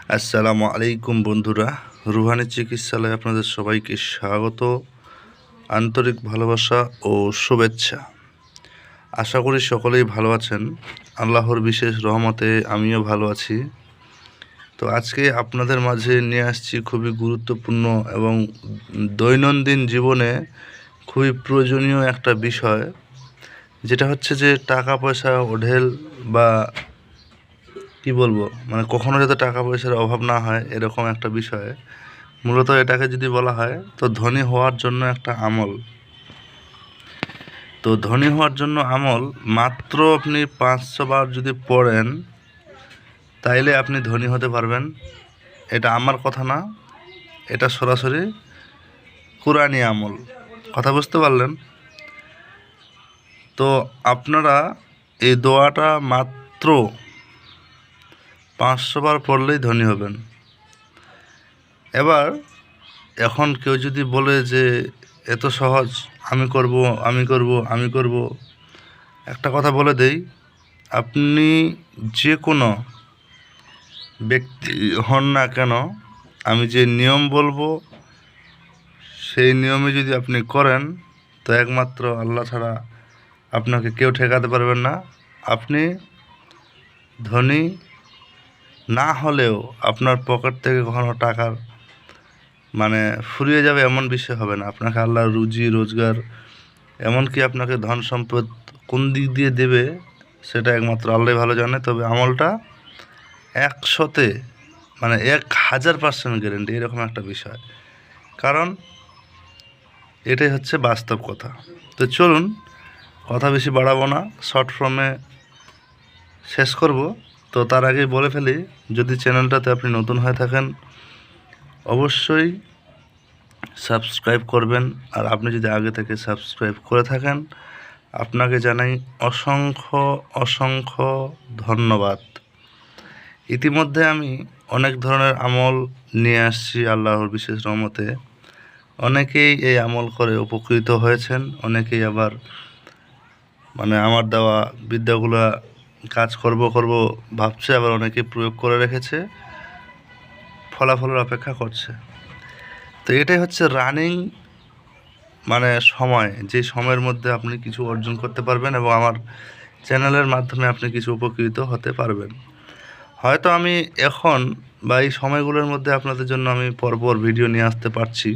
আসসালামু আলাইকুম বন্ধুরা, রুহানি চিকিৎসালয়ে আপনাদের সবাইকে স্বাগত, আন্তরিক ভালোবাসা ও শুভেচ্ছা। আশা করি সকলেই ভালো আছেন। আল্লাহর বিশেষ রহমতে আমিও ভালো আছি। তো আজকে আপনাদের মাঝে নিয়ে আসছি খুবই গুরুত্বপূর্ণ এবং দৈনন্দিন জীবনে খুবই প্রয়োজনীয় একটা বিষয়, যেটা হচ্ছে যে টাকা পয়সা ওঢেল বা কি বলবো, মানে কখনো যাতে টাকা পয়সার অভাব না হয় এরকম একটা বিষয়। মূলত এটাকে যদি বলা হয় তো ধনী হওয়ার জন্য একটা আমল। তো ধনী হওয়ার জন্য আমল মাত্র আপনি 500 বার যদি পড়েন তাইলে আপনি ধনী হতে পারবেন। এটা আমার কথা না, এটা সরাসরি কুরআনি আমল। কথা বুঝতে পারলেন? তো আপনারা এই দোয়াটা মাত্র 500 বার পড়লেই ধনী হবেন। এবার এখন কেউ যদি বলে যে এত সহজ, আমি করব আমি করব আমি করব, একটা কথা বলে দেই, আপনি যে কোনো ব্যক্তি হন না কেন, আমি যে নিয়ম বলবো সেই নিয়মে যদি আপনি করেন তো একমাত্র আল্লাহ ছাড়া আপনাকে কেউ ঠেকাতে পারবেন না। আপনি ধনী না হলেও আপনার পকেট থেকে কখনো টাকার ফুরিয়ে যাবে এমন বিষয় হবে না। আপনাকে আল্লাহ রুজি রোজগার, এমনকি আপনাকে ধন সম্পদ কোন দিক দিয়ে দেবে সেটা একমাত্র আল্লাহ ভালো জানে। তবে আমলটা 100-তে 1000% গ্যারেন্টি, এরকম একটা বিষয়। কারণ এটাই হচ্ছে বাস্তব কথা। তো চলুন, কথা বেশি বাড়াবো না, শর্ট ফর্মে শেষ করব। তো তার আগেই বলে ফেলি, যদি চ্যানেলটাতে আপনি নতুন হয়ে থাকেন অবশ্যই সাবস্ক্রাইব করবেন। আর আপনি যদি আগে থেকে সাবস্ক্রাইব করে থাকেন আপনাকে জানাই অসংখ্য অসংখ্য ধন্যবাদ। ইতিমধ্যে আমি অনেক ধরনের আমল নিয়ে আসছি আল্লাহর বিশেষ রহমতে। অনেকেই এই আমল করে উপকৃত হয়েছেন, অনেকেই আবার আমার দেওয়া বিদ্যাগুলা কাজ করব ভাবছে, আবার অনেকে প্রয়োগ করে রেখেছে, ফলাফলের অপেক্ষা করছে। তো এটাই হচ্ছে রানিং সময়, যে সময়ের মধ্যে আপনি কিছু অর্জন করতে পারবেন এবং আমার চ্যানেলের মাধ্যমে আপনি কিছু উপকৃত হতে পারবেন। হয়তো আমি এখন বা এই সময়গুলোর মধ্যে আপনাদের জন্য আমি পরপর ভিডিও নিয়ে আসতে পারছি,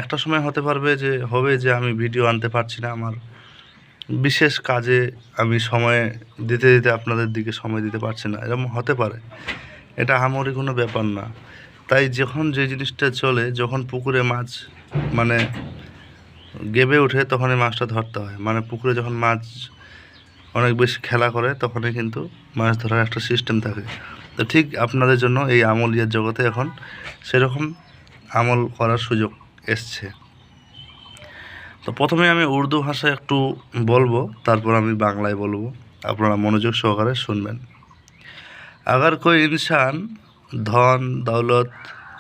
একটা সময় হতে পারবে যে আমি ভিডিও আনতে পারছি না, আমার বিশেষ কাজে আমি সময় দিতে দিতে আপনাদের দিকে সময় দিতে পারছি না, এরকম হতে পারে। এটা আহামরি কোনো ব্যাপার না। তাই যখন যে জিনিসটা চলে, যখন পুকুরে মাছ গেবে ওঠে তখনই মাছটা ধরতে হয়। পুকুরে যখন মাছ অনেক বেশি খেলা করে তখনই কিন্তু মাছ ধরার একটা সিস্টেম থাকে। তো ঠিক আপনাদের জন্য এই আমলিয়ার জগতে এখন সেরকম আমল করার সুযোগ এসছে। তো প্রথমে আমি উর্দু ভাষায় একটু বলবো, তারপর আমি বাংলায় বলবো, আপনারা মনোযোগ সহকারে শুনবেন। अगर कोई इंसान धन दौलत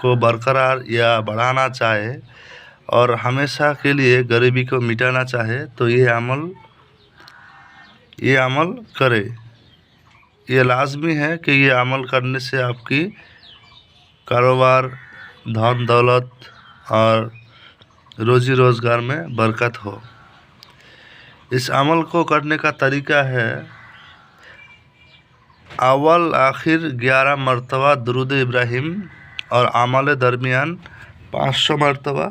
को बरकरार या बढ़ाना चाहे और हमेशा के लिए गरीबी को मिटाना चाहे तो ये अमल करे। ये लाजमी है कि ये अमल करने से आपकी कारोबार, धन दौलत और रोज़ी रोज़गार में बरकत हो। इस अमल को करने का तरीका है, अव्वल आखिर 11 मरतबा दुरूद इब्राहिम और अमल दरमियान 500 मरतबा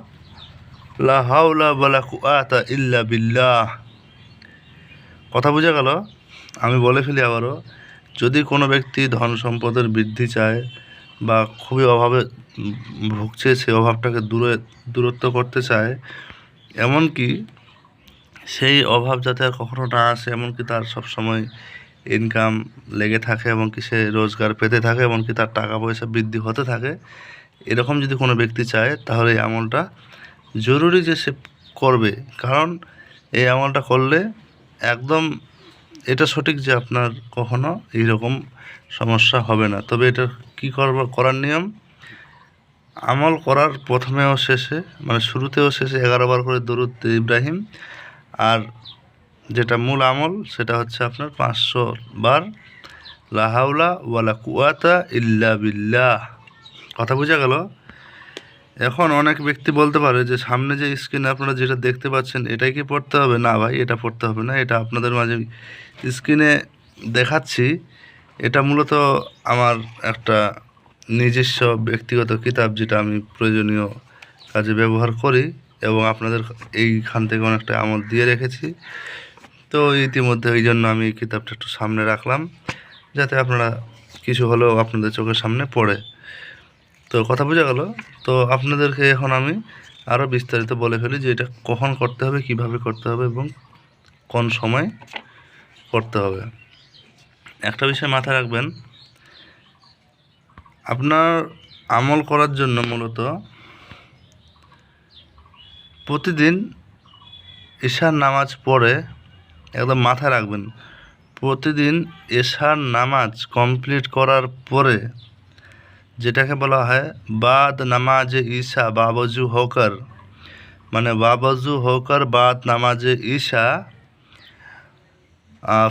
ला हाउला वला कुआता इल्ला बिल्लाह। কথা বোঝা গেল? আমি বলে ফেলি আবারও, যদি কোনো ব্যক্তি ধন সম্পদের বৃদ্ধি চায় বা খুবই অভাবে ভুগছে, সেই অভাবটাকে দূরত্ব করতে চায়, এমনকি সেই অভাব যাতে আর কখনো না আসে, এমনকি তার সবসময় ইনকাম লেগে থাকে এবং কি সে রোজগার পেতে থাকে, এমনকি তার টাকা পয়সা বৃদ্ধি হতে থাকে, এরকম যদি কোনো ব্যক্তি চায় তাহলে এই আমলটা জরুরি যে সে করবে। কারণ এই আমলটা করলে একদম এটা সঠিক যে আপনার কখনো এইরকম সমস্যা হবে না। তবে এটা কী করার নিয়ম, আমল করার প্রথমে ও শেষে শুরুতে ও শেষে 11 বার করে দরুদ ইব্রাহিম, আর যেটা মূল আমল সেটা হচ্ছে আপনার 500 বার লা হাওলা ওয়ালা কুওয়াতা ইল্লা বিল্লাহ। কথা বোঝা গেল? এখন অনেক ব্যক্তি বলতে পারে যে সামনে যে স্ক্রিনে আপনারা যেটা দেখতে পাচ্ছেন এটাই কি পড়তে হবে? না ভাই, এটা পড়তে হবে না। এটা আপনাদের মাঝে স্ক্রিনে দেখাচ্ছি, এটা মূলত আমার একটা নিজস্ব ব্যক্তিগত কিতাব, যেটা আমি প্রয়োজনীয় কাজে ব্যবহার করি এবং আপনাদের এইখান থেকে অনেকটা আমল দিয়ে রেখেছি। তো ইতিমধ্যে এই জন্য আমি এই কিতাবটা একটু সামনে রাখলাম, যাতে আপনারা কিছু হলেও আপনাদের চোখের সামনে পড়ে। তো কথা বোঝা গেল? তো আপনাদেরকে এখন আমি আরও বিস্তারিত বলে ফেলি যে এটা কখন করতে হবে, কিভাবে করতে হবে এবং কোন সময় করতে হবে। একটা বিষয় মাথায় রাখবেন, আপনার আমল করার জন্য মূলত প্রতিদিন এশার নামাজ পড়ে, একদম মাথায় রাখবেন, প্রতিদিন এশার নামাজ কমপ্লিট করার পরে, যেটাকে বলা হয় বাদ নামাজে ঈশা বাবজু হোকর, মানে বাবজু হোকর বাদ নামাজে ঈশা,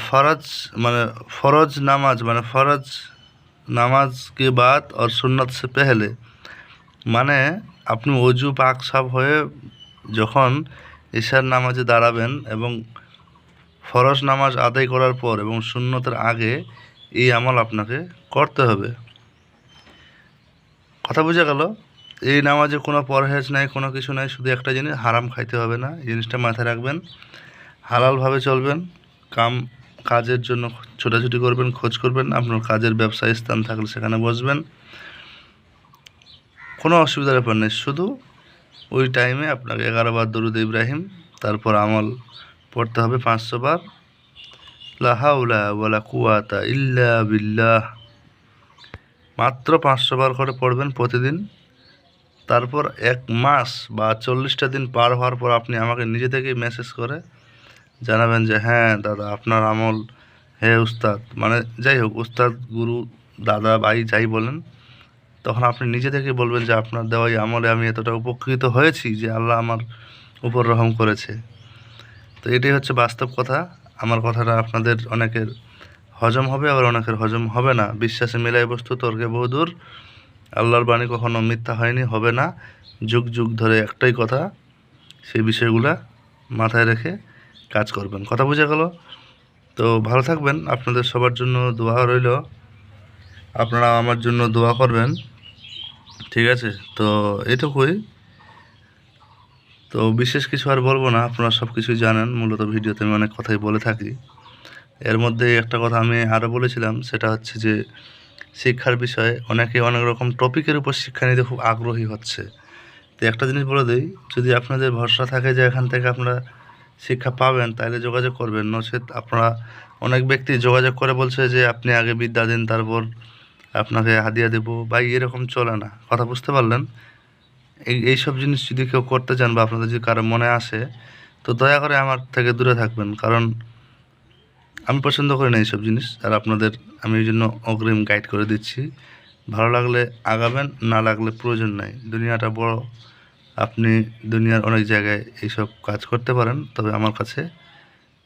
फर्ज মানে ফরজ নামাজ, মানে ফরজ নামাজ के बाद और सुन्नत से पहले, মানে আপনি অজু পাক সাফ হয়ে যখন ঈশার নামাজে দাঁড়াবেন এবং ফরজ নামাজ আদায় করার পর এবং সুন্নতের আগে এই আমল আপনাকে করতে হবে। কথা বোঝা গেল? এই নামাজে কোনো পরহেজ নাই, কোনো কিছু নাই, শুধু একটা জিনিস, হারাম খাইতে হবে না। এই জিনিসটা মাথায় রাখবেন। হালালভাবে চলবেন, কাজের জন্য ছোটাছুটি করবেন, খোঁজ করবেন, আপনার কাজের ব্যবসা স্থান থাকলে সেখানে বসবেন, কোনো অসুবিধার ব্যাপার নেই। শুধু ওই টাইমে আপনাকে 11 বার দরুদ ইব্রাহিম, তারপর আমল পড়তে হবে 500 বার, লা হাওলা ওয়ালা কুওয়াতা ইল্লা বিল্লাহ, মাত্র 500 বার করে পড়বেন প্রতিদিন। তারপর 1 মাস বা 40টা দিন পার হওয়ার পর আপনি আমাকে নিজে থেকেই মেসেজ করে জানাবেন যে হ্যাঁ দাদা আপনার আমল, হে উস্তাদ, মানে যাই হোক, উস্তাদ, গুরু, দাদা, ভাই যাই বলেন, তখন আপনি নিজে থেকে বলবেন যে আপনার দেওয়া এই আমলে আমি এতটা উপকৃত হয়েছি যে আল্লাহ আমার উপর রহম করেছে। তো এটাই হচ্ছে বাস্তব কথা। আমার কথাটা আপনাদের অনেকের হজম হবে, আবার অনেকের হজম হবে না। বিশ্বাসে মিলাই বস্তু তর্কে বহুদূর। আল্লাহর বাণী কখনো মিথ্যা হয়নি, হবে না। যুগ যুগ ধরে একটাই কথা, সেই বিষয়গুলা মাথায় রেখে কাজ করবেন। কথা বোঝা গেল? তো ভালো থাকবেন, আপনাদের সবার জন্য দোয়া রইল, আপনারা আমার জন্য দোয়া করবেন, ঠিক আছে? তো এটুকুই। তো বিশেষ কিছু আর বলবো না, আপনারা সব কিছুই জানেন। মূলত ভিডিওতে আমি অনেক কথাই বলে থাকি। এর মধ্যে একটা কথা আমি আরও বলেছিলাম, সেটা হচ্ছে যে শিক্ষার বিষয়ে অনেকে অনেক রকম টপিকের উপর শিক্ষা নিতে খুব আগ্রহী হচ্ছে। তো একটা জিনিস বলে দিই, যদি আপনাদের ভরসা থাকে যে এখান থেকে আপনারা শিক্ষা পাবেন, তাহলে যোগাযোগ করবেন। নচেত আপনারা, অনেক ব্যক্তি যোগাযোগ করে বলছে যে আপনি আগে বিদ্যা দিন, তারপর আপনাকে হাদিয়া দেবো। ভাই, এরকম চলে না। কথা বুঝতে পারলেন? এইসব জিনিস যদি কেউ করতে চান বা আপনাদের যদি কারো মনে আসে, তো দয়া করে আমার থেকে দূরে থাকবেন, কারণ আমি পছন্দ করি না এইসব জিনিস। আর আপনাদের আমি এই জন্য অগ্রিম গাইড করে দিচ্ছি। ভালো লাগলে আগাবেন, না লাগলে প্রয়োজন নাই। দুনিয়াটা বড়, আপনি দুনিয়ার অনেক জায়গায় এইসব কাজ করতে পারেন, তবে আমার কাছে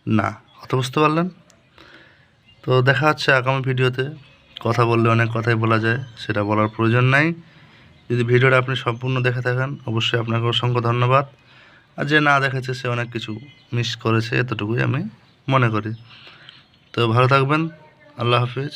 না। কথা বুঝতে পারলেন? তো দেখা হচ্ছে আগামী ভিডিওতে। কথা বললে অনেক কথাই বলা যায়, সেটা বলার প্রয়োজন নাই। যদি ভিডিওটা আপনি সম্পূর্ণ দেখে থাকেন, অবশ্যই আপনাকে অসংখ্য ধন্যবাদ। আর যে না দেখেছে সে অনেক কিছু মিস করেছে, এতটুকুই আমি মনে করি। তো ভালো থাকবেন। আল্লাহ হাফিজ।